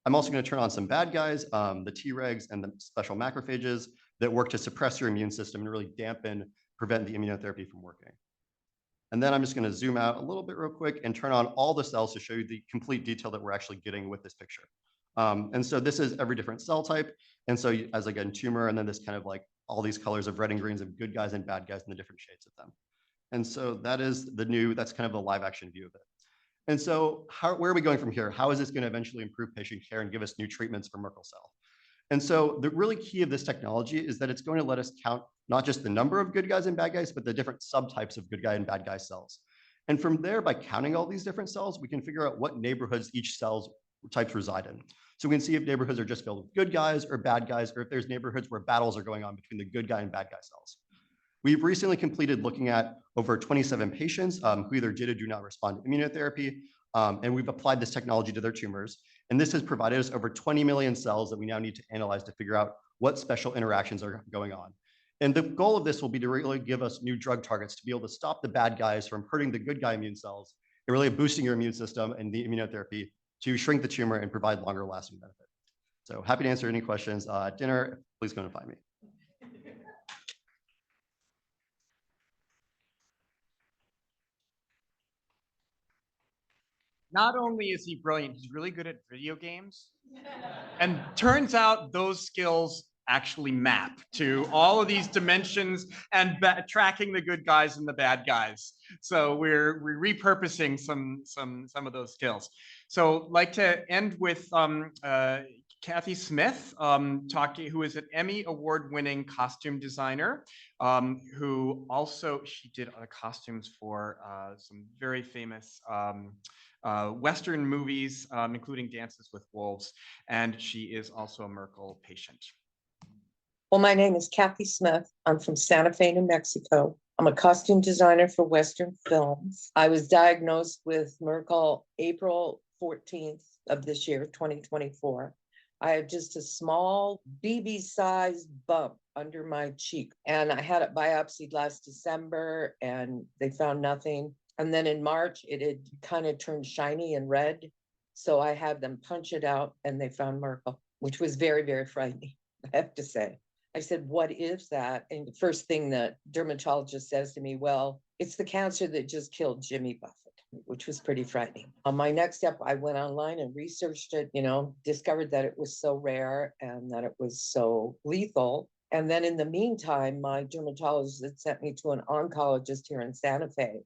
I'm also going to turn on some bad guys, the Tregs and the special macrophages that work to suppress your immune system and really prevent the immunotherapy from working. And then I'm just going to zoom out a little bit real quick and turn on all the cells to show you the complete detail that we're actually getting with this picture. And so this is every different cell type. And so as again, tumor, and then this kind of like all these colors of red and greens of good guys and bad guys and the different shades of them. And so that's kind of a live action view of it. And so where are we going from here? How is this going to eventually improve patient care and give us new treatments for Merkel cell? And so the really key of this technology is that it's going to let us count not just the number of good guys and bad guys, but the different subtypes of good guy and bad guy cells. And from there, by counting all these different cells, we can figure out what neighborhoods each cell's types reside in. So we can see if neighborhoods are just filled with good guys or bad guys, or if there's neighborhoods where battles are going on between the good guy and bad guy cells. We've recently completed looking at over 27 patients who either did or do not respond to immunotherapy, and we've applied this technology to their tumors. And this has provided us over 20 million cells that we now need to analyze to figure out what special interactions are going on. And the goal of this will be to really give us new drug targets to be able to stop the bad guys from hurting the good guy immune cells and really boosting your immune system and the immunotherapy to shrink the tumor and provide longer lasting benefit. So happy to answer any questions at dinner. Please come and find me. Not only is he brilliant, he's really good at video games. And turns out those skills actually map to all of these dimensions and tracking the good guys and the bad guys. So we're repurposing some of those skills. So like to end with Kathy Smith, who is an Emmy award-winning costume designer, who also, she did costumes for some very famous Western movies, including Dances with Wolves, and she is also a Merkel patient. Well, my name is Kathy Smith. I'm from Santa Fe, New Mexico. I'm a costume designer for Western films. I was diagnosed with Merkel April 14th of this year, 2024. I had just a small BB-sized bump under my cheek, and I had it biopsied last December, and they found nothing. And then in March, it had kind of turned shiny and red. So I had them punch it out, and they found Merkel, which was very, very frightening, I have to say. I said, what is that? And the first thing that dermatologist says to me, well, it's the cancer that just killed Jimmy Buffett, which was pretty frightening. On my next step, I went online and researched it, discovered that it was so rare and that it was so lethal. And then in the meantime, my dermatologist had sent me to an oncologist here in Santa Fe,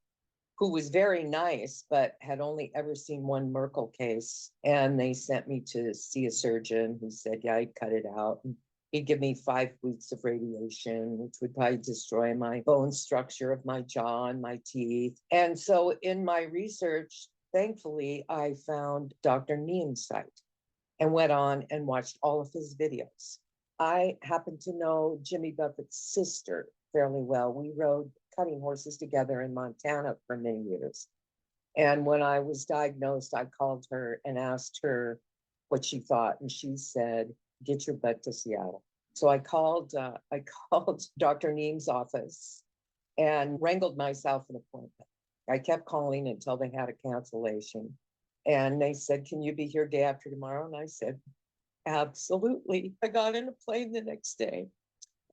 who was very nice, but had only ever seen one Merkel case. And they sent me to see a surgeon who said, yeah, I'd cut it out. He'd give me 5 weeks of radiation, which would probably destroy my bone structure of my jaw and my teeth. And so in my research, thankfully, I found Dr. Nghriem's site and went on and watched all of his videos. I happen to know Jimmy Buffett's sister fairly well. We rode cutting horses together in Montana for many years. And when I was diagnosed, I called her and asked her what she thought. And she said, get your butt to Seattle. So I called Dr. Nghriem's office and wrangled myself an appointment. I kept calling until they had a cancellation. And they said, can you be here day after tomorrow? And I said, absolutely. I got in a plane the next day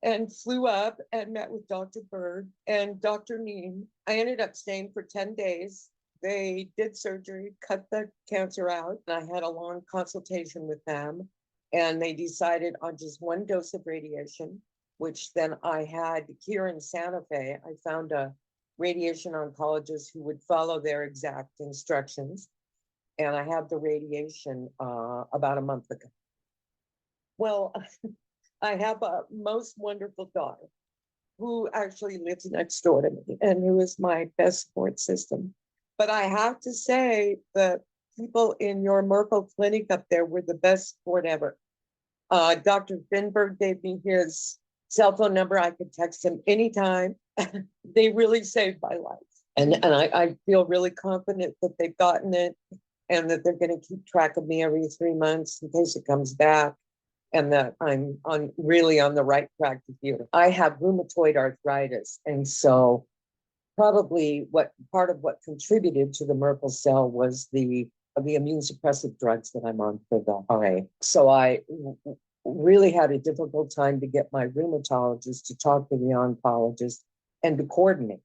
and flew up and met with Dr. Bird and Dr. Nghiem. I ended up staying for 10 days. They did surgery, cut the cancer out, and I had a long consultation with them. And they decided on just 1 dose of radiation, which then I had here in Santa Fe. I found a radiation oncologist who would follow their exact instructions. And I had the radiation about a month ago. Well, I have a most wonderful daughter who actually lives next door to me and who is my best support system. But I have to say the people in your Merkel clinic up there were the best support ever. Dr. Finberg gave me his cell phone number. I could text him anytime. They really saved my life. And I feel really confident that they've gotten it and that they're going to keep track of me every 3 months in case it comes back, and that I'm really on the right track to heal. I have rheumatoid arthritis. And so probably part of what contributed to the Merkel cell was the immune suppressive drugs that I'm on for the RA. So I really had a difficult time to get my rheumatologist to talk to the oncologist and to coordinate.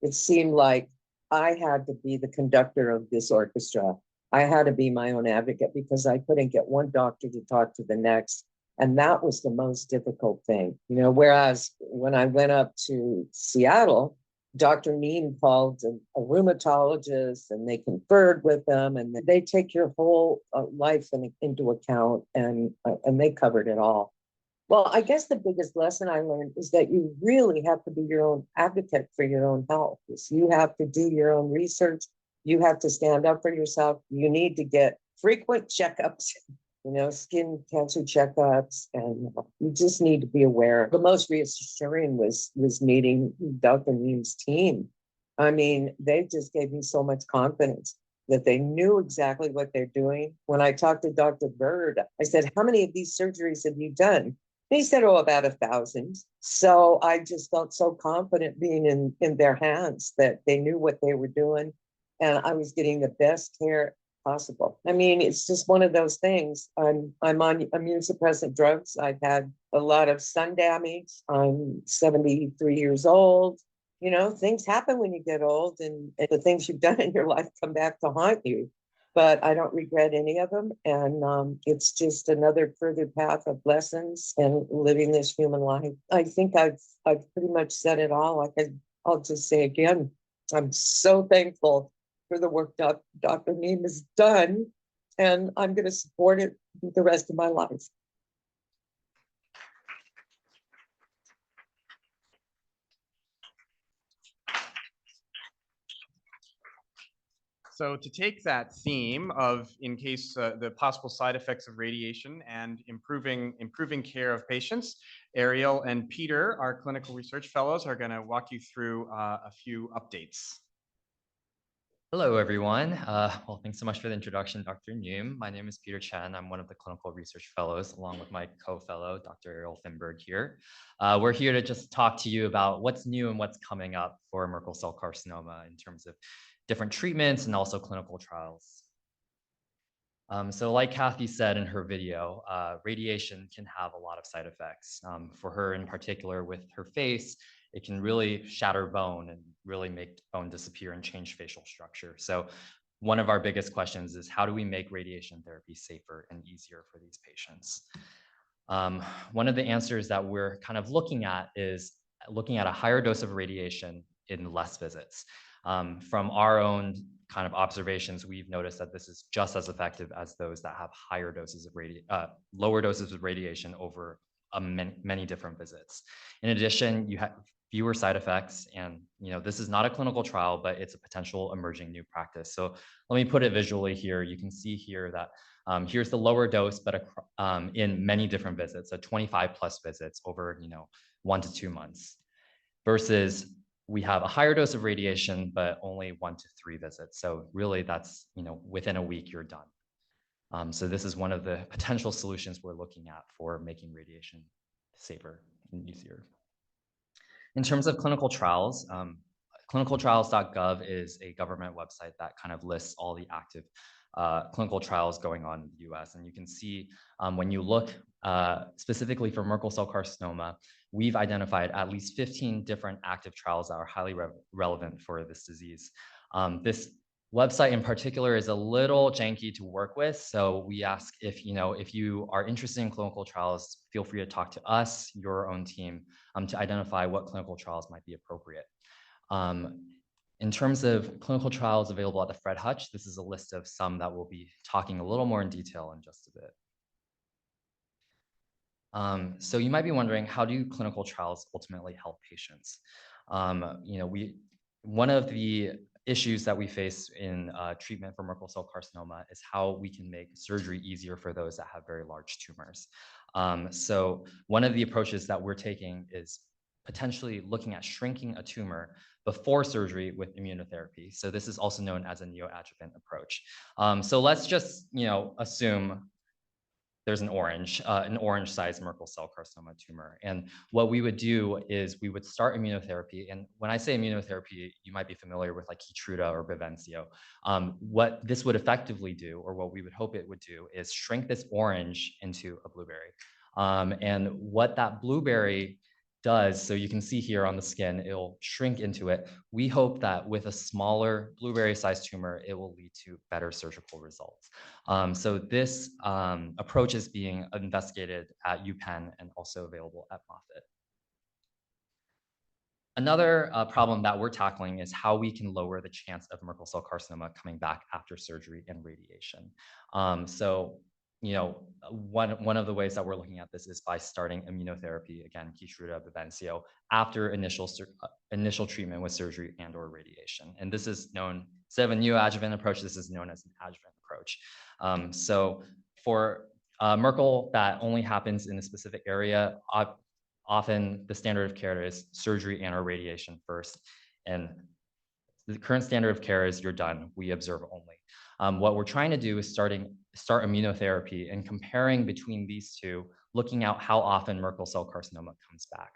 It seemed like I had to be the conductor of this orchestra. I had to be my own advocate because I couldn't get one doctor to talk to the next. And that was the most difficult thing, whereas when I went up to Seattle, Dr. Nghiem called a rheumatologist and they conferred with them, and they take your whole life into account, and they covered it all. Well, I guess the biggest lesson I learned is that you really have to be your own advocate for your own health. You have to do your own research. You have to stand up for yourself. You need to get frequent checkups, skin cancer checkups, and you just need to be aware. The most reassuring was meeting Dr. Nghriem's team. I mean, they just gave me so much confidence that they knew exactly what they're doing. When I talked to Dr. Bird, I said, how many of these surgeries have you done? And he said, oh, about 1,000. So I just felt so confident being in their hands that they knew what they were doing, and I was getting the best care possible. I mean, it's just one of those things. I'm on immune suppressant drugs. I've had a lot of sun damage. I'm 73 years old. Things happen when you get old, and the things you've done in your life come back to haunt you. but I don't regret any of them. And it's just another further path of lessons and living this human life. I think I've pretty much said it all. I'll just say again, I'm so thankful for the work Dr. Nghiem has done, and I'm going to support it the rest of my life. So to take that theme of, in case the possible side effects of radiation and improving care of patients, Ariel and Peter, our clinical research fellows, are going to walk you through a few updates. Hello, everyone. Well, thanks so much for the introduction, Dr. Nghiem. My name is Peter Chen. I'm one of the clinical research fellows, along with my co-fellow, Dr. Ariel Finberg here. We're here to just talk to you about what's new and what's coming up for Merkel cell carcinoma in terms of different treatments and also clinical trials. So like Kathy said in her video, radiation can have a lot of side effects. For her in particular with her face, it can really shatter bone and really make bone disappear and change facial structure. So one of our biggest questions is how do we make radiation therapy safer and easier for these patients? One of the answers that we're kind of looking at is looking at a higher dose of radiation in less visits. From our own kind of observations, we've noticed that this is just as effective as those that have higher doses of lower doses of radiation over many different visits. In addition, you have fewer side effects, and this is not a clinical trial, but it's a potential emerging new practice. So let me put it visually here. You can see here that here's the lower dose, but in many different visits, so 25 plus visits over 1 to 2 months, versus we have a higher dose of radiation, but only 1 to 3 visits. So really that's, within a week, you're done. So this is one of the potential solutions we're looking at for making radiation safer and easier. In terms of clinical trials, clinicaltrials.gov is a government website that kind of lists all the active clinical trials going on in the US. And you can see when you look specifically for Merkel cell carcinoma, we've identified at least 15 different active trials that are highly relevant for this disease. This website in particular is a little janky to work with. So we ask if you are interested in clinical trials, feel free to talk to us, your own team, to identify what clinical trials might be appropriate. In terms of clinical trials available at the Fred Hutch, this is a list of some that we'll be talking a little more in detail in just a bit. So you might be wondering, how do clinical trials ultimately help patients? One of the issues that we face in treatment for Merkel cell carcinoma is how we can make surgery easier for those that have very large tumors. So one of the approaches that we're taking is potentially looking at shrinking a tumor before surgery with immunotherapy. So this is also known as a neoadjuvant approach. So let's just assume there's an orange-sized Merkel cell carcinoma tumor. And what we would do is we would start immunotherapy. And when I say immunotherapy, you might be familiar with like Keytruda or Bavencio. What this would effectively do, or what we would hope it would do, is shrink this orange into a blueberry. And what that blueberry does, so you can see here on the skin, it'll shrink into it. We hope that with a smaller blueberry-sized tumor, it will lead to better surgical results. So this approach is being investigated at UPenn and also available at Moffitt. Another problem that we're tackling is how we can lower the chance of Merkel cell carcinoma coming back after surgery and radiation. One of the ways that we're looking at this is by starting immunotherapy, again, Keytruda, Bavencio, after initial treatment with surgery and or radiation. And this is known, instead of a neoadjuvant approach, this is known as an adjuvant approach. So for Merkel that only happens in a specific area, often the standard of care is surgery and or radiation first. And the current standard of care is you're done, we observe only. What we're trying to do is start immunotherapy and comparing between these two, looking at how often Merkel cell carcinoma comes back,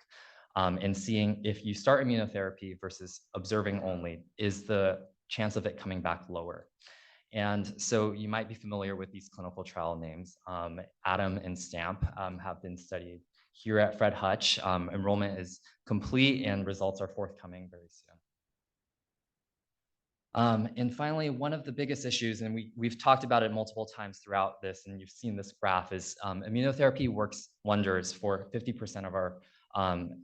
and seeing if you start immunotherapy versus observing only, is the chance of it coming back lower. And so you might be familiar with these clinical trial names. ATOM and STAMP have been studied here at Fred Hutch. Enrollment is complete and results are forthcoming very soon. And finally, one of the biggest issues, and we've talked about it multiple times throughout this, and you've seen this graph, is immunotherapy works wonders for 50% of our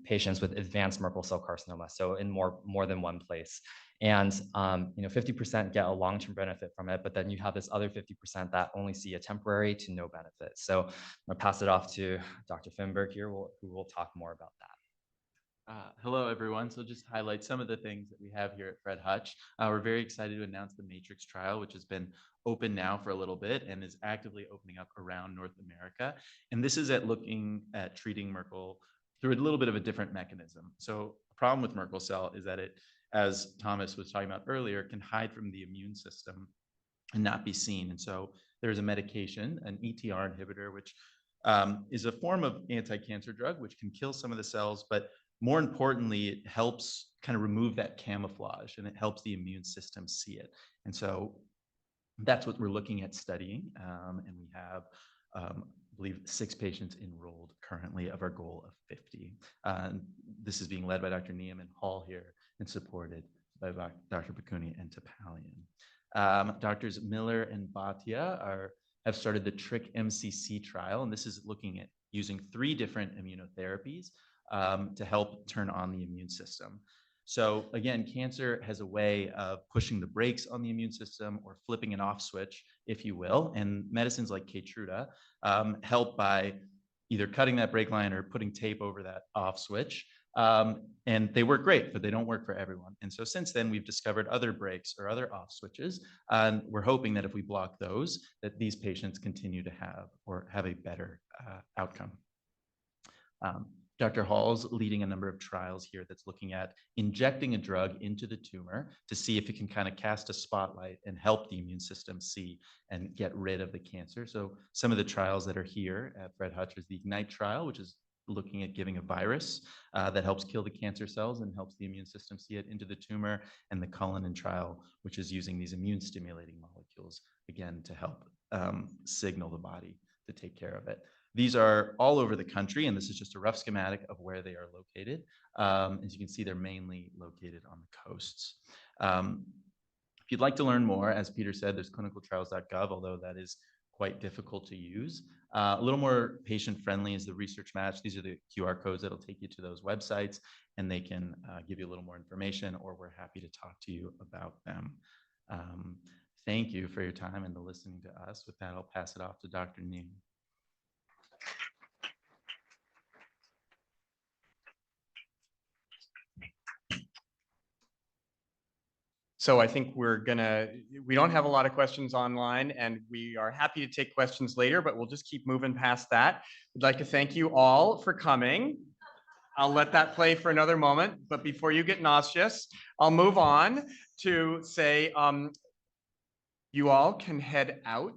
patients with advanced Merkel cell carcinoma, so in more than one place. And 50% get a long-term benefit from it, but then you have this other 50% that only see a temporary to no benefit. So I'm gonna pass it off to Dr. Finberg here, who will talk more about that. Hello, everyone. So just highlight some of the things that we have here at Fred Hutch. We're very excited to announce the Matrix trial, which has been open now for a little bit and is actively opening up around North America. And this is looking at treating Merkel through a little bit of a different mechanism. So the problem with Merkel cell is that it, as Thomas was talking about earlier, can hide from the immune system and not be seen. And so there's a medication, an ETR inhibitor, which is a form of anti-cancer drug, which can kill some of the cells, but more importantly, it helps kind of remove that camouflage and it helps the immune system see it. And so that's what we're looking at studying. And we have, I believe, 6 patients enrolled currently of our goal of 50. This is being led by Dr. Nghiem and Hall here and supported by Dr. Bakuni and Topalian. Doctors Miller and Bhatia have started the TRICK MCC trial, and this is looking at using 3 different immunotherapies to help turn on the immune system. So again, cancer has a way of pushing the brakes on the immune system or flipping an off switch, if you will. And medicines like Keytruda help by either cutting that brake line or putting tape over that off switch. And they work great, but they don't work for everyone. And so since then, we've discovered other brakes or other off switches. And we're hoping that if we block those, that these patients continue to have a better outcome. Dr. Hall's leading a number of trials here that's looking at injecting a drug into the tumor to see if it can kind of cast a spotlight and help the immune system see and get rid of the cancer. So some of the trials that are here at Fred Hutch is the IGNITE trial, which is looking at giving a virus that helps kill the cancer cells and helps the immune system see it into the tumor, and the Cullinan trial, which is using these immune stimulating molecules, again, to help signal the body to take care of it. These are all over the country, and this is just a rough schematic of where they are located. As you can see, they're mainly located on the coasts. If you'd like to learn more, as Peter said, there's clinicaltrials.gov, although that is quite difficult to use. A little more patient-friendly is the Research Match. These are the QR codes that'll take you to those websites, and they can give you a little more information, or we're happy to talk to you about them. Thank you for your time and listening to us. With that, I'll pass it off to Dr. Nghiem. So I think we don't have a lot of questions online, and we are happy to take questions later, but we'll just keep moving past that. We'd like to thank you all for coming. I'll let that play for another moment, but before you get nauseous, I'll move on to say you all can head out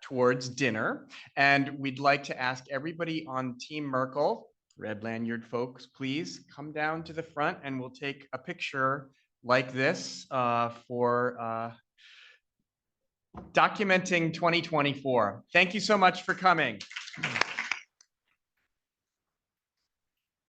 towards dinner, and we'd like to ask everybody on Team Merkel, red lanyard folks, please come down to the front and we'll take a picture like this for documenting 2024. Thank you so much for coming.